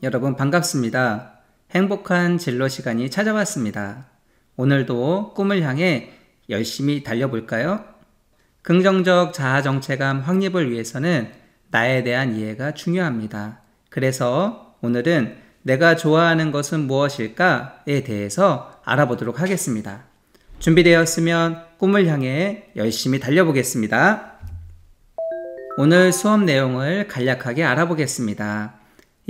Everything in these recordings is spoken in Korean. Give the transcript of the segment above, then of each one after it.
여러분 반갑습니다. 행복한 진로 시간이 찾아왔습니다. 오늘도 꿈을 향해 열심히 달려볼까요? 긍정적 자아 정체감 확립을 위해서는 나에 대한 이해가 중요합니다. 그래서 오늘은 내가 좋아하는 것은 무엇일까에 대해서 알아보도록 하겠습니다. 준비되었으면 꿈을 향해 열심히 달려보겠습니다. 오늘 수업 내용을 간략하게 알아보겠습니다.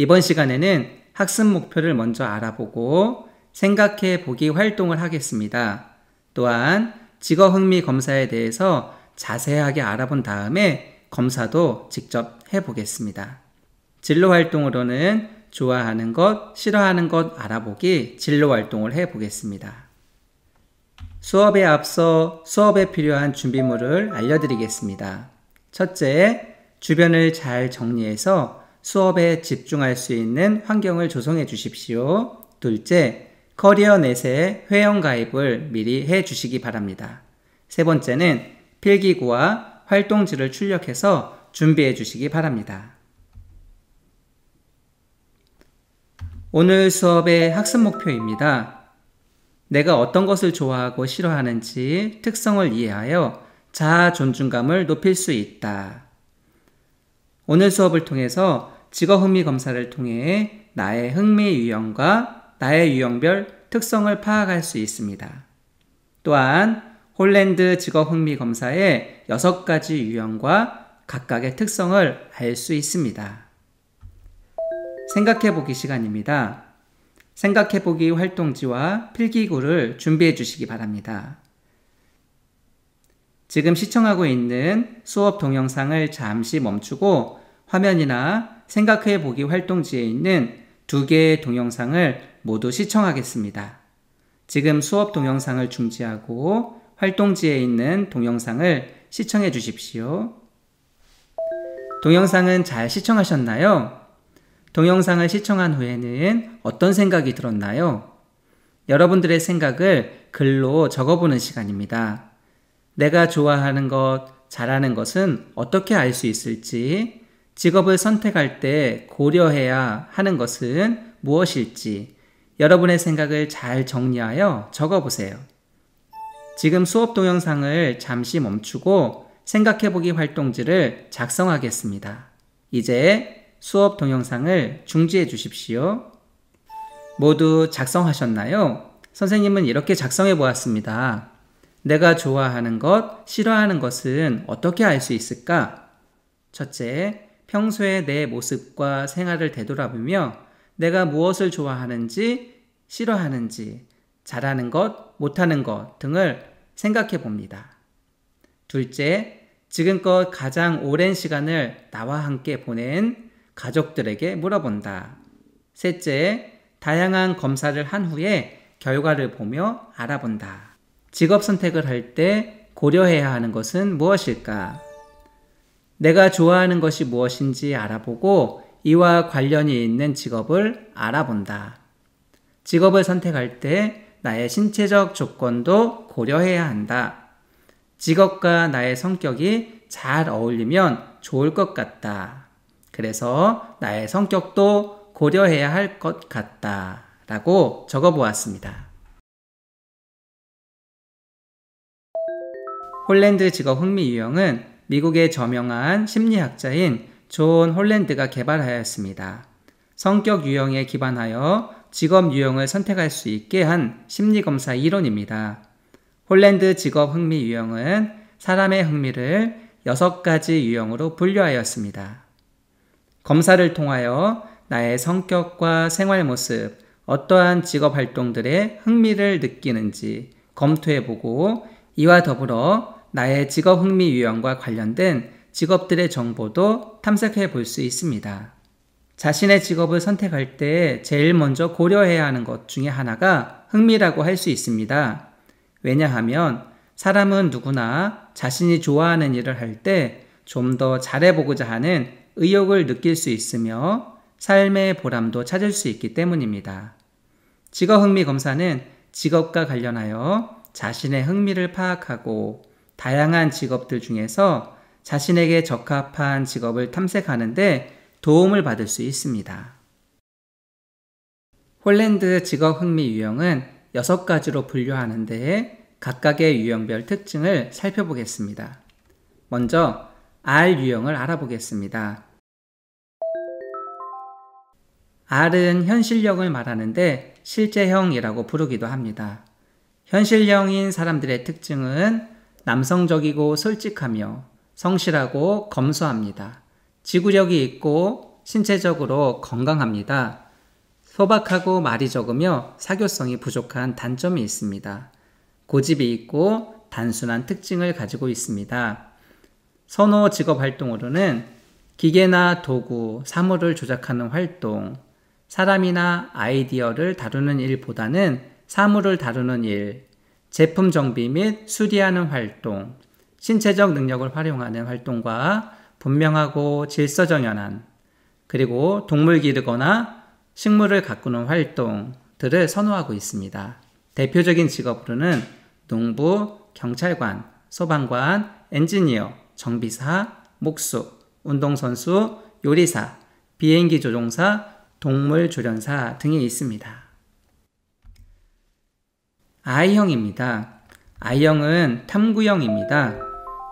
이번 시간에는 학습 목표를 먼저 알아보고 생각해 보기 활동을 하겠습니다. 또한 직업 흥미 검사에 대해서 자세하게 알아본 다음에 검사도 직접 해보겠습니다. 진로 활동으로는 좋아하는 것, 싫어하는 것 알아보기 진로 활동을 해보겠습니다. 수업에 앞서 수업에 필요한 준비물을 알려드리겠습니다. 첫째, 주변을 잘 정리해서 수업에 집중할 수 있는 환경을 조성해 주십시오. 둘째, 커리어넷에 회원가입을 미리 해 주시기 바랍니다. 세 번째는 필기구와 활동지를 출력해서 준비해 주시기 바랍니다. 오늘 수업의 학습 목표입니다. 내가 어떤 것을 좋아하고 싫어하는지 특성을 이해하여 자아 존중감을 높일 수 있다. 오늘 수업을 통해서 직업 흥미 검사를 통해 나의 흥미 유형과 나의 유형별 특성을 파악할 수 있습니다. 또한 홀랜드 직업 흥미 검사의 6가지 유형과 각각의 특성을 알 수 있습니다. 생각해보기 시간입니다. 생각해보기 활동지와 필기구를 준비해 주시기 바랍니다. 지금 시청하고 있는 수업 동영상을 잠시 멈추고 화면이나 생각해보기 활동지에 있는 2개의 동영상을 모두 시청하겠습니다. 지금 수업 동영상을 중지하고 활동지에 있는 동영상을 시청해 주십시오. 동영상은 잘 시청하셨나요? 동영상을 시청한 후에는 어떤 생각이 들었나요? 여러분들의 생각을 글로 적어보는 시간입니다. 내가 좋아하는 것, 잘하는 것은 어떻게 알 수 있을지, 직업을 선택할 때 고려해야 하는 것은 무엇일지 여러분의 생각을 잘 정리하여 적어보세요. 지금 수업 동영상을 잠시 멈추고 생각해보기 활동지를 작성하겠습니다. 이제 수업 동영상을 중지해 주십시오. 모두 작성하셨나요? 선생님은 이렇게 작성해 보았습니다. 내가 좋아하는 것, 싫어하는 것은 어떻게 알 수 있을까? 첫째, 평소의 내 모습과 생활을 되돌아보며 내가 무엇을 좋아하는지, 싫어하는지, 잘하는 것, 못하는 것 등을 생각해 봅니다. 둘째, 지금껏 가장 오랜 시간을 나와 함께 보낸 가족들에게 물어본다. 셋째, 다양한 검사를 한 후에 결과를 보며 알아본다. 직업 선택을 할 때 고려해야 하는 것은 무엇일까? 내가 좋아하는 것이 무엇인지 알아보고 이와 관련이 있는 직업을 알아본다. 직업을 선택할 때 나의 신체적 조건도 고려해야 한다. 직업과 나의 성격이 잘 어울리면 좋을 것 같다. 그래서 나의 성격도 고려해야 할 것 같다. 라고 적어보았습니다. 홀랜드 직업 흥미 유형은 미국의 저명한 심리학자인 존 홀랜드가 개발하였습니다. 성격 유형에 기반하여 직업 유형을 선택할 수 있게 한 심리검사 이론입니다. 홀랜드 직업 흥미 유형은 사람의 흥미를 6가지 유형으로 분류하였습니다. 검사를 통하여 나의 성격과 생활 모습, 어떠한 직업 활동들에 흥미를 느끼는지 검토해보고 이와 더불어 나의 직업 흥미 유형과 관련된 직업들의 정보도 탐색해 볼 수 있습니다. 자신의 직업을 선택할 때 제일 먼저 고려해야 하는 것 중에 하나가 흥미라고 할 수 있습니다. 왜냐하면 사람은 누구나 자신이 좋아하는 일을 할 때 좀 더 잘해보고자 하는 의욕을 느낄 수 있으며 삶의 보람도 찾을 수 있기 때문입니다. 직업 흥미 검사는 직업과 관련하여 자신의 흥미를 파악하고 다양한 직업들 중에서 자신에게 적합한 직업을 탐색하는 데 도움을 받을 수 있습니다. 홀랜드 직업 흥미 유형은 6가지로 분류하는데 각각의 유형별 특징을 살펴보겠습니다. 먼저 R 유형을 알아보겠습니다. R은 현실형을 말하는데 실제형이라고 부르기도 합니다. 현실형인 사람들의 특징은 남성적이고 솔직하며 성실하고 검소합니다. 지구력이 있고 신체적으로 건강합니다. 소박하고 말이 적으며 사교성이 부족한 단점이 있습니다. 고집이 있고 단순한 특징을 가지고 있습니다. 선호 직업 활동으로는 기계나 도구, 사물을 조작하는 활동, 사람이나 아이디어를 다루는 일보다는 사물을 다루는 일, 제품 정비 및 수리하는 활동, 신체적 능력을 활용하는 활동과 분명하고 질서정연한, 그리고 동물 기르거나 식물을 가꾸는 활동들을 선호하고 있습니다. 대표적인 직업으로는 농부, 경찰관, 소방관, 엔지니어, 정비사, 목수, 운동선수, 요리사, 비행기 조종사, 동물 조련사 등이 있습니다. I형입니다. I형은 탐구형입니다.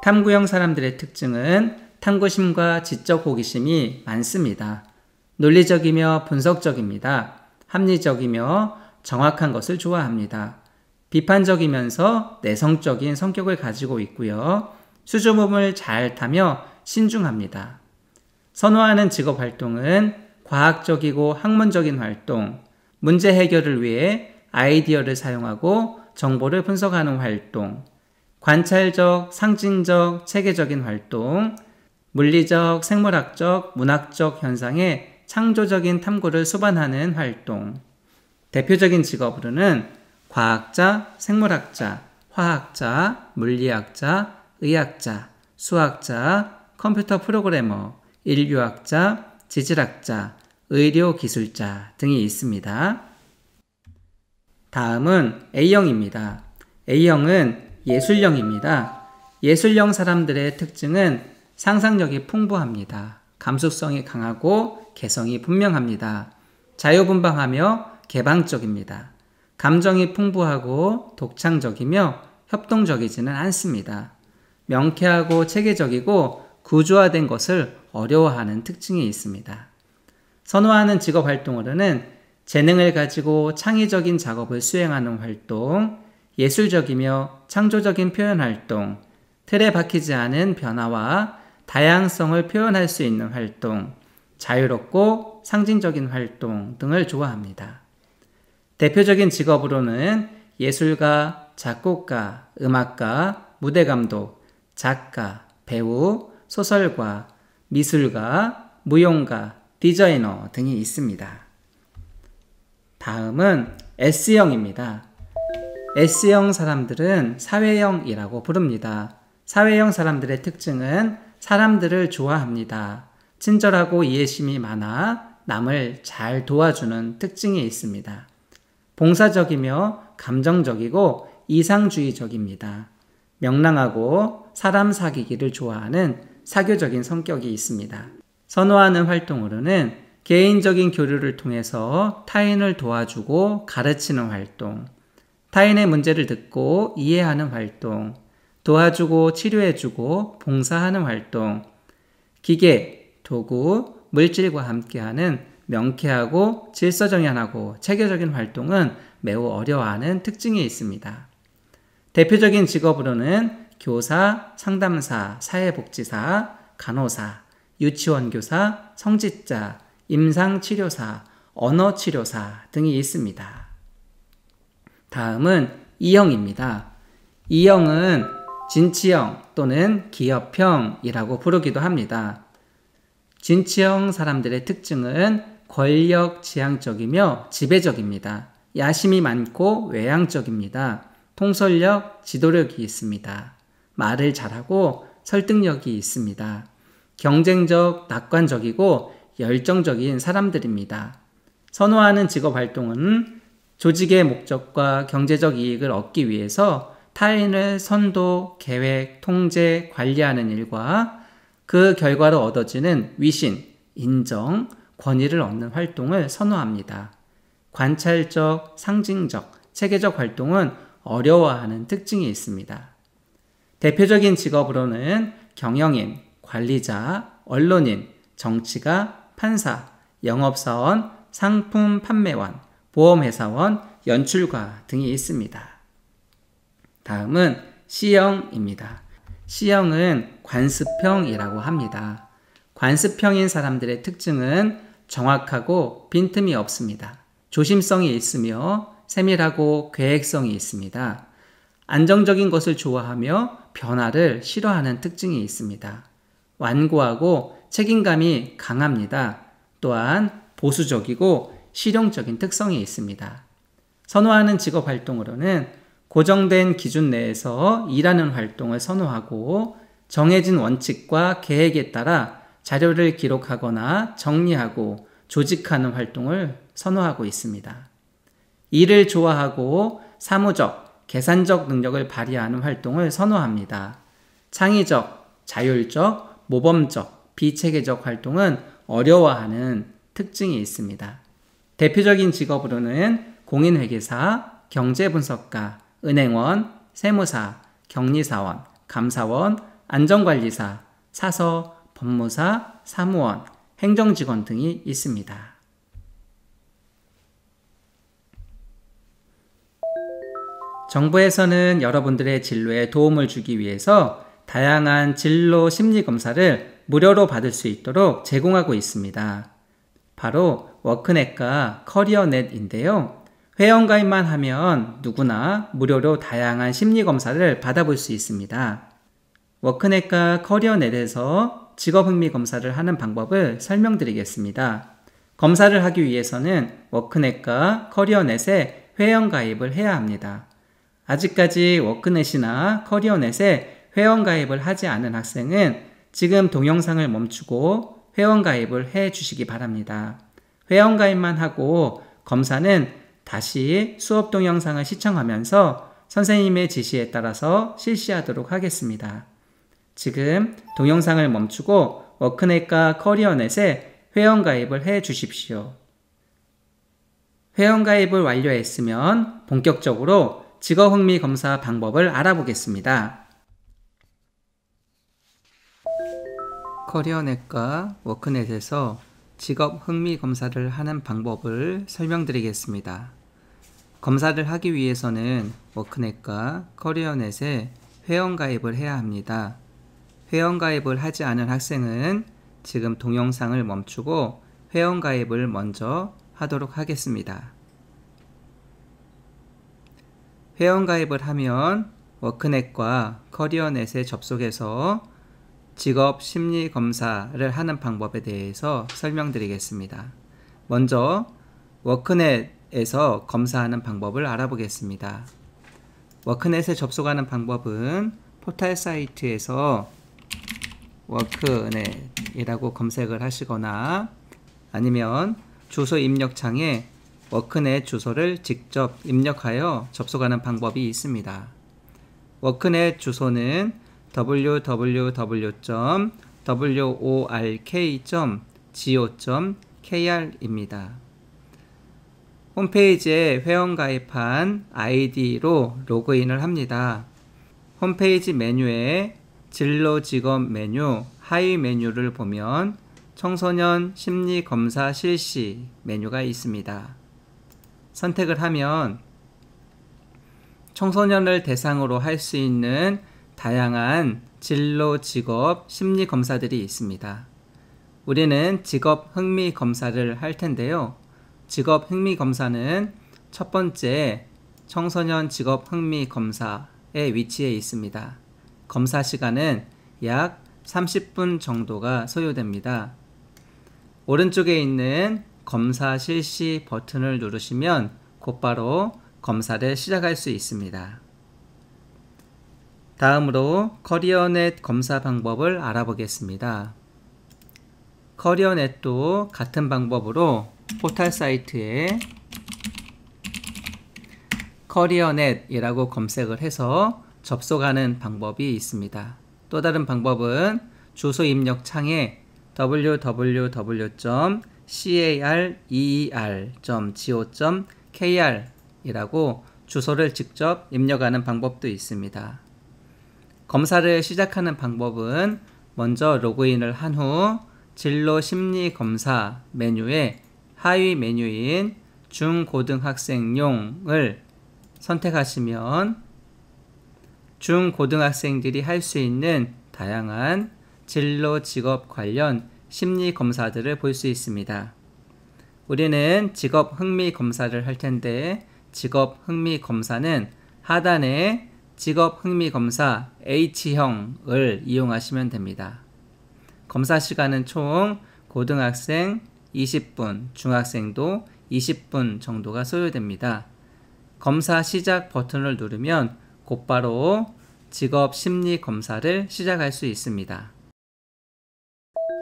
탐구형 사람들의 특징은 탐구심과 지적 호기심이 많습니다. 논리적이며 분석적입니다. 합리적이며 정확한 것을 좋아합니다. 비판적이면서 내성적인 성격을 가지고 있고요. 수줍음을 잘 타며 신중합니다. 선호하는 직업 활동은 과학적이고 학문적인 활동, 문제 해결을 위해 아이디어를 사용하고 정보를 분석하는 활동, 관찰적, 상징적, 체계적인 활동, 물리적, 생물학적, 문학적 현상의 창조적인 탐구를 수반하는 활동. 대표적인 직업으로는 과학자, 생물학자, 화학자, 물리학자, 의학자, 수학자, 컴퓨터 프로그래머, 인류학자, 지질학자, 의료기술자 등이 있습니다. 다음은 A형입니다. A형은 예술형입니다. 예술형 사람들의 특징은 상상력이 풍부합니다. 감수성이 강하고 개성이 분명합니다. 자유분방하며 개방적입니다. 감정이 풍부하고 독창적이며 협동적이지는 않습니다. 명쾌하고 체계적이고 구조화된 것을 어려워하는 특징이 있습니다. 선호하는 직업 활동으로는 재능을 가지고 창의적인 작업을 수행하는 활동, 예술적이며 창조적인 표현 활동, 틀에 박히지 않은 변화와 다양성을 표현할 수 있는 활동, 자유롭고 상징적인 활동 등을 좋아합니다. 대표적인 직업으로는 예술가, 작곡가, 음악가, 무대감독, 작가, 배우, 소설가, 미술가, 무용가, 디자이너 등이 있습니다. 다음은 S형입니다. S형 사람들은 사회형이라고 부릅니다. 사회형 사람들의 특징은 사람들을 좋아합니다. 친절하고 이해심이 많아 남을 잘 도와주는 특징이 있습니다. 봉사적이며 감정적이고 이상주의적입니다. 명랑하고 사람 사귀기를 좋아하는 사교적인 성격이 있습니다. 선호하는 활동으로는 개인적인 교류를 통해서 타인을 도와주고 가르치는 활동, 타인의 문제를 듣고 이해하는 활동, 도와주고 치료해주고 봉사하는 활동, 기계, 도구, 물질과 함께하는 명쾌하고 질서정연하고 체계적인 활동은 매우 어려워하는 특징이 있습니다. 대표적인 직업으로는 교사, 상담사, 사회복지사, 간호사, 유치원교사, 성직자, 임상치료사, 언어치료사 등이 있습니다. 다음은 E형입니다. E형은 진취형 또는 기업형이라고 부르기도 합니다. 진취형 사람들의 특징은 권력지향적이며 지배적입니다. 야심이 많고 외향적입니다. 통솔력, 지도력이 있습니다. 말을 잘하고 설득력이 있습니다. 경쟁적, 낙관적이고 열정적인 사람들입니다. 선호하는 직업 활동은 조직의 목적과 경제적 이익을 얻기 위해서 타인을 선도, 계획, 통제, 관리하는 일과 그 결과로 얻어지는 위신, 인정, 권위를 얻는 활동을 선호합니다. 관찰적, 상징적, 체계적 활동은 어려워하는 특징이 있습니다. 대표적인 직업으로는 경영인, 관리자, 언론인, 정치가, 판사, 영업사원, 상품 판매원, 보험회사원, 연출가 등이 있습니다. 다음은 C형입니다. C형은 관습형이라고 합니다. 관습형인 사람들의 특징은 정확하고 빈틈이 없습니다. 조심성이 있으며 세밀하고 계획성이 있습니다. 안정적인 것을 좋아하며 변화를 싫어하는 특징이 있습니다. 완고하고 책임감이 강합니다. 또한 보수적이고 실용적인 특성이 있습니다. 선호하는 직업 활동으로는 고정된 기준 내에서 일하는 활동을 선호하고 정해진 원칙과 계획에 따라 자료를 기록하거나 정리하고 조직하는 활동을 선호하고 있습니다. 일을 좋아하고 사무적, 계산적 능력을 발휘하는 활동을 선호합니다. 창의적, 자율적, 모범적, 비체계적 활동은 어려워하는 특징이 있습니다. 대표적인 직업으로는 공인회계사, 경제분석가, 은행원, 세무사, 격리사원, 감사원, 안전관리사, 사서, 법무사, 사무원, 행정직원 등이 있습니다. 정부에서는 여러분들의 진로에 도움을 주기 위해서 다양한 진로 심리 검사를 무료로 받을 수 있도록 제공하고 있습니다. 바로 워크넷과 커리어넷인데요. 회원가입만 하면 누구나 무료로 다양한 심리 검사를 받아볼 수 있습니다. 워크넷과 커리어넷에서 직업 흥미 검사를 하는 방법을 설명드리겠습니다. 검사를 하기 위해서는 워크넷과 커리어넷에 회원가입을 해야 합니다. 아직까지 워크넷이나 커리어넷에 회원가입을 하지 않은 학생은 지금 동영상을 멈추고 회원가입을 해 주시기 바랍니다. 회원가입만 하고 검사는 다시 수업 동영상을 시청하면서 선생님의 지시에 따라서 실시하도록 하겠습니다. 지금 동영상을 멈추고 워크넷과 커리어넷에 회원가입을 해 주십시오. 회원가입을 완료했으면 본격적으로 직업흥미검사 방법을 알아보겠습니다. 커리어넷과 워크넷에서 직업흥미검사를 하는 방법을 설명드리겠습니다. 검사를 하기 위해서는 워크넷과 커리어넷에 회원가입을 해야 합니다. 회원가입을 하지 않은 학생은 지금 동영상을 멈추고 회원가입을 먼저 하도록 하겠습니다. 회원가입을 하면 워크넷과 커리어넷에 접속해서 직업 심리 검사를 하는 방법에 대해서 설명드리겠습니다. 먼저 워크넷에서 검사하는 방법을 알아보겠습니다. 워크넷에 접속하는 방법은 포털 사이트에서 워크넷이라고 검색을 하시거나 아니면 주소 입력창에 워크넷 주소를 직접 입력하여 접속하는 방법이 있습니다. 워크넷 주소는 www.work.go.kr입니다. 홈페이지에 회원가입한 아이디로 로그인을 합니다. 홈페이지 메뉴에 진로 직업 메뉴 하위 메뉴를 보면 청소년 심리검사 실시 메뉴가 있습니다. 선택을 하면 청소년을 대상으로 할 수 있는 다양한 진로 직업 심리 검사들이 있습니다. 우리는 직업 흥미 검사를 할 텐데요. 직업 흥미 검사는 첫 번째 청소년 직업 흥미 검사의 위치에 있습니다. 검사 시간은 약 30분 정도가 소요됩니다. 오른쪽에 있는 검사 실시 버튼을 누르시면 곧바로 검사를 시작할 수 있습니다. 다음으로 커리어넷 검사 방법을 알아보겠습니다. 커리어넷도 같은 방법으로 포털 사이트에 커리어넷이라고 검색을 해서 접속하는 방법이 있습니다. 또 다른 방법은 주소 입력 창에 www.kr career.go.kr 이라고 주소를 직접 입력하는 방법도 있습니다. 검사를 시작하는 방법은 먼저 로그인을 한 후 진로 심리 검사 메뉴에 하위 메뉴인 중고등학생용을 선택하시면 중고등학생들이 할 수 있는 다양한 진로 직업 관련 심리 검사들을 볼 수 있습니다. 우리는 직업 흥미 검사를 할 텐데 직업 흥미 검사는 하단에 직업 흥미 검사 H형을 이용하시면 됩니다. 검사 시간은 총 고등학생 20분, 중학생도 20분 정도가 소요됩니다. 검사 시작 버튼을 누르면 곧바로 직업 심리 검사를 시작할 수 있습니다.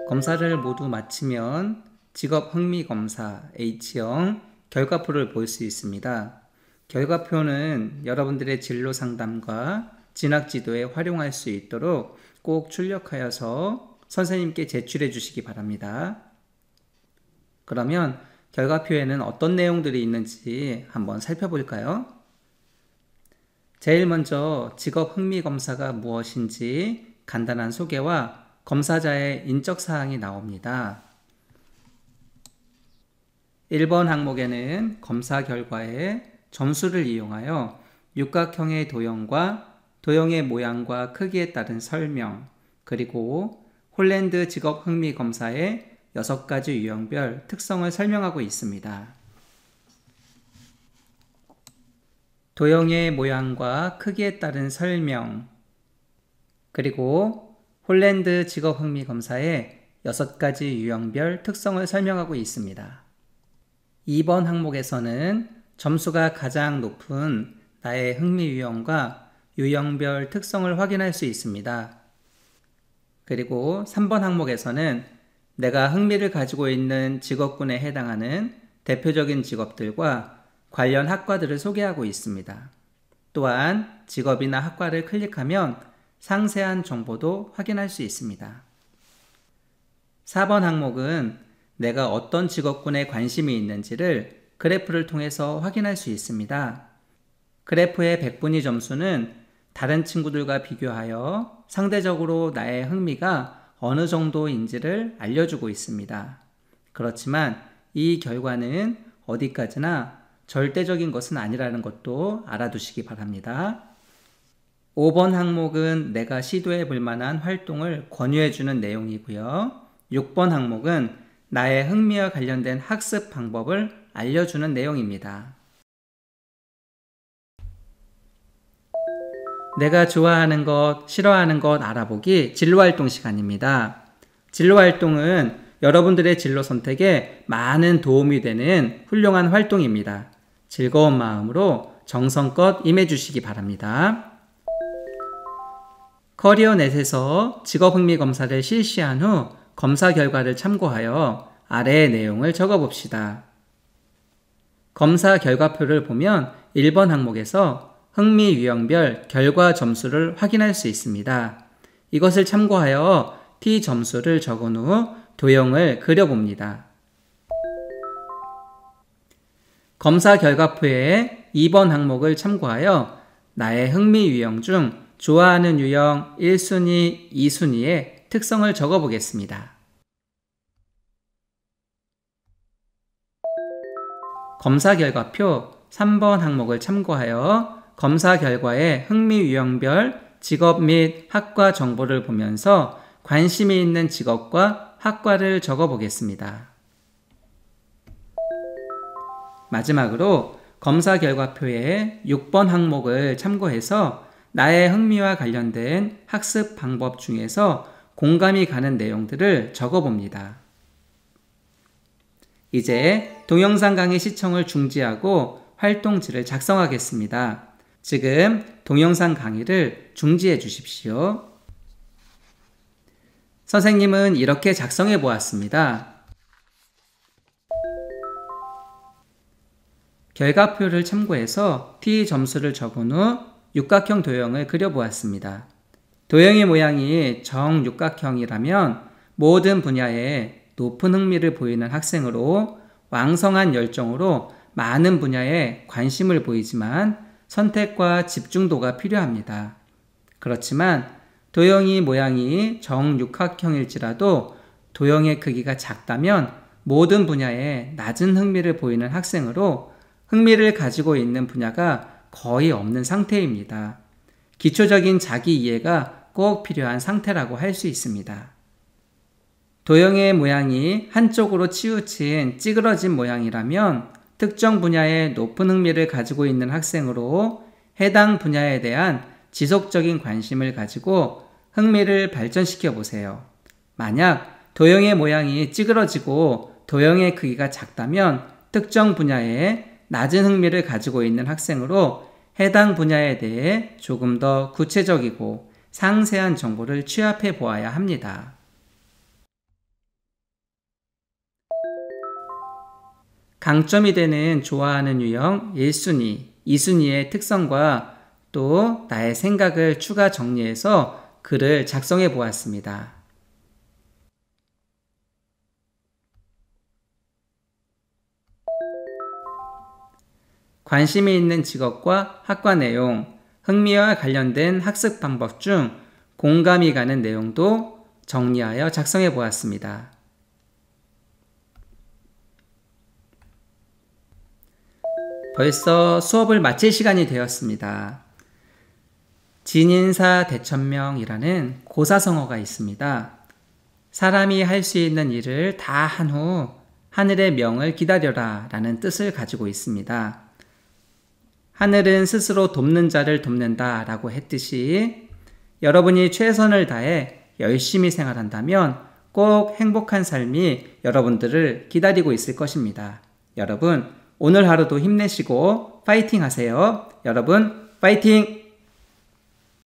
검사를 모두 마치면 직업 흥미 검사 H형 결과표를 볼 수 있습니다. 결과표는 여러분들의 진로 상담과 진학 지도에 활용할 수 있도록 꼭 출력하여서 선생님께 제출해 주시기 바랍니다. 그러면 결과표에는 어떤 내용들이 있는지 한번 살펴볼까요? 제일 먼저 직업 흥미 검사가 무엇인지 간단한 소개와 검사자의 인적 사항이 나옵니다. 1번 항목에는 검사 결과에 점수를 이용하여 육각형의 도형과 도형의 모양과 크기에 따른 설명, 그리고 홀랜드 직업 흥미 검사의 6가지 유형별 특성을 설명하고 있습니다. 도형의 모양과 크기에 따른 설명, 그리고 홀랜드 직업 흥미 검사의 6가지 유형별 특성을 설명하고 있습니다. 2번 항목에서는 점수가 가장 높은 나의 흥미 유형과 유형별 특성을 확인할 수 있습니다. 그리고 3번 항목에서는 내가 흥미를 가지고 있는 직업군에 해당하는 대표적인 직업들과 관련 학과들을 소개하고 있습니다. 또한 직업이나 학과를 클릭하면 상세한 정보도 확인할 수 있습니다. 4번 항목은 내가 어떤 직업군에 관심이 있는지를 그래프를 통해서 확인할 수 있습니다. 그래프의 백분위 점수는 다른 친구들과 비교하여 상대적으로 나의 흥미가 어느 정도인지를 알려주고 있습니다. 그렇지만 이 결과는 어디까지나 절대적인 것은 아니라는 것도 알아두시기 바랍니다. 5번 항목은 내가 시도해 볼 만한 활동을 권유해주는 내용이고요. 6번 항목은 나의 흥미와 관련된 학습 방법을 알려주는 내용입니다. 내가 좋아하는 것, 싫어하는 것 알아보기 진로활동 시간입니다. 진로활동은 여러분들의 진로 선택에 많은 도움이 되는 훌륭한 활동입니다. 즐거운 마음으로 정성껏 임해주시기 바랍니다. 커리어넷에서 직업흥미검사를 실시한 후 검사 결과를 참고하여 아래의 내용을 적어봅시다. 검사 결과표를 보면 1번 항목에서 흥미 유형별 결과 점수를 확인할 수 있습니다. 이것을 참고하여 T 점수를 적은 후 도형을 그려봅니다. 검사 결과표에 2번 항목을 참고하여 나의 흥미 유형 중 좋아하는 유형 1순위, 2순위의 특성을 적어보겠습니다. 검사 결과표 3번 항목을 참고하여 검사 결과의 흥미 유형별 직업 및 학과 정보를 보면서 관심이 있는 직업과 학과를 적어보겠습니다. 마지막으로 검사 결과표의 6번 항목을 참고해서 나의 흥미와 관련된 학습 방법 중에서 공감이 가는 내용들을 적어봅니다. 이제 동영상 강의 시청을 중지하고 활동지를 작성하겠습니다. 지금 동영상 강의를 중지해 주십시오. 선생님은 이렇게 작성해 보았습니다. 결과표를 참고해서 T 점수를 적은 후 육각형 도형을 그려보았습니다. 도형의 모양이 정육각형이라면 모든 분야에 높은 흥미를 보이는 학생으로 왕성한 열정으로 많은 분야에 관심을 보이지만 선택과 집중도가 필요합니다. 그렇지만 도형이 모양이 정육각형일지라도 도형의 크기가 작다면 모든 분야에 낮은 흥미를 보이는 학생으로 흥미를 가지고 있는 분야가 거의 없는 상태입니다. 기초적인 자기 이해가 꼭 필요한 상태라고 할 수 있습니다. 도형의 모양이 한쪽으로 치우친 찌그러진 모양이라면 특정 분야에 높은 흥미를 가지고 있는 학생으로 해당 분야에 대한 지속적인 관심을 가지고 흥미를 발전시켜 보세요. 만약 도형의 모양이 찌그러지고 도형의 크기가 작다면 특정 분야에 낮은 흥미를 가지고 있는 학생으로 해당 분야에 대해 조금 더 구체적이고 상세한 정보를 취합해 보아야 합니다. 강점이 되는 좋아하는 유형 1순위, 2순위의 특성과 또 나의 생각을 추가 정리해서 글을 작성해 보았습니다. 관심이 있는 직업과 학과 내용, 흥미와 관련된 학습 방법 중 공감이 가는 내용도 정리하여 작성해 보았습니다. 벌써 수업을 마칠 시간이 되었습니다. 진인사 대천명이라는 고사성어가 있습니다. 사람이 할 수 있는 일을 다 한 후 하늘의 명을 기다려라 라는 뜻을 가지고 있습니다. 하늘은 스스로 돕는 자를 돕는다 라고 했듯이 여러분이 최선을 다해 열심히 생활한다면 꼭 행복한 삶이 여러분들을 기다리고 있을 것입니다. 여러분, 오늘 하루도 힘내시고 파이팅 하세요. 여러분, 파이팅!